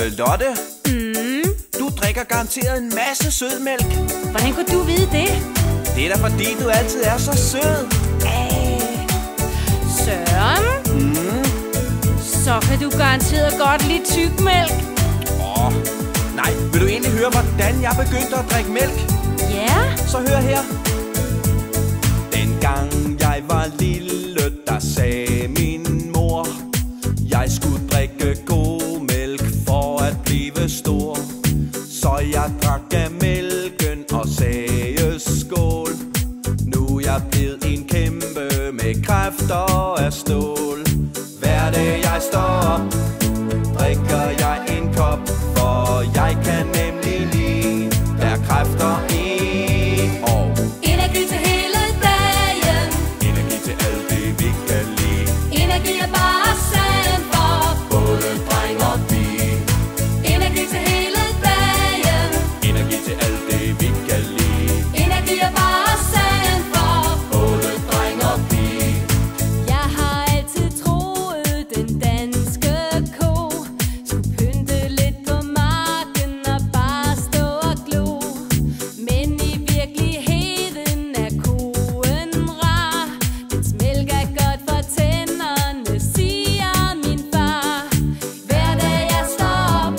Lotte, du drikker garanteret en masse sødmælk. Hvordan kunne du vide det? Det er da fordi, du altid er så sød. Søren? Så kan du garanteret godt lide tykmælk. Nej, vil du egentlig høre, hvordan jeg begyndte at drikke mælk? Ja. Så hør her. Dengang jeg var lille, der sagde min mor, jeg skulle drikke god mælk for at blive stor. Så jeg drak af mælken og sagde skål. Nu er jeg blevet en kæmpe med kræfter af stål. Hver dag jeg står op, drikker jeg en kop, for jeg kan nemlig lide, der kræfter i. Og energi til hele dagen, energi til alt det vi kan lide. energi er bare sand for Både dreng og pige. energi til hele dagen, Energi til alt det vi kan lide. energi er bare sand for Både dreng og pige. Jeg har altid troet, den danske ko skulle pynte lidt på marken og bare stå og glo. Men i virkeligheden er koen rar. Dens mælk er godt for tænderne, siger min far. Hver dag jeg står op,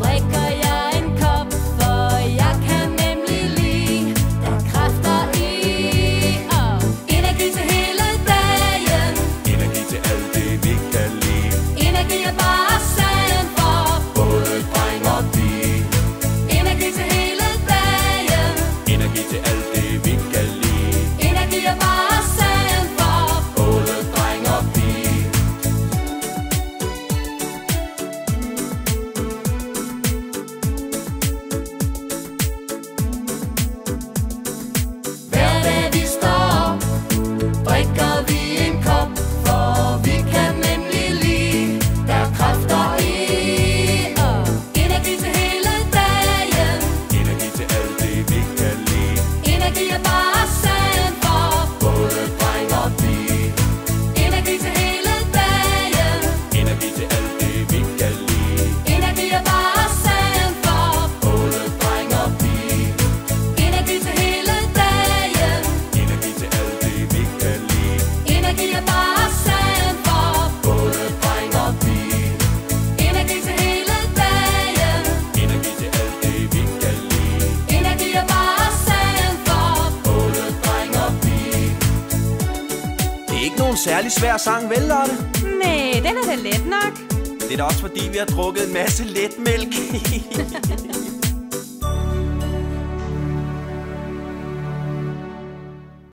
drikker jeg en kop, for jeg kan nemlig lide, der kræfter i. Og energi til hele dagen, Energi til alt det vi kan lide. energi er bare sand for Både dreng og pige. energi til hele dagen, Energi til alt det vi kan lide. energi er bare sand for Både dreng og pige. hver dag vi står op, drikker vi en kop, for vi kan nemlig lide, der kræfter i. Og energi til hele dagen, Energi til alt det vi kan lide. energi er bare sand for Både dreng og pige. energi til hele dagen, Energi til alt det vi kan lide. energi er bare sand for Både dreng og pige. energi til hele dagen, Energi til alt det vi kan lide. energi er bare sand for Både dreng og pige. energi til hele dagen, Energi til alt det vi kan lide. energi er bare sand for Både dreng og pige. Det er ikke nogen særlig svær sang, vel, Lotte? Nej, den er da let nok. Det er da også fordi, vi har drukket en masse letmælk.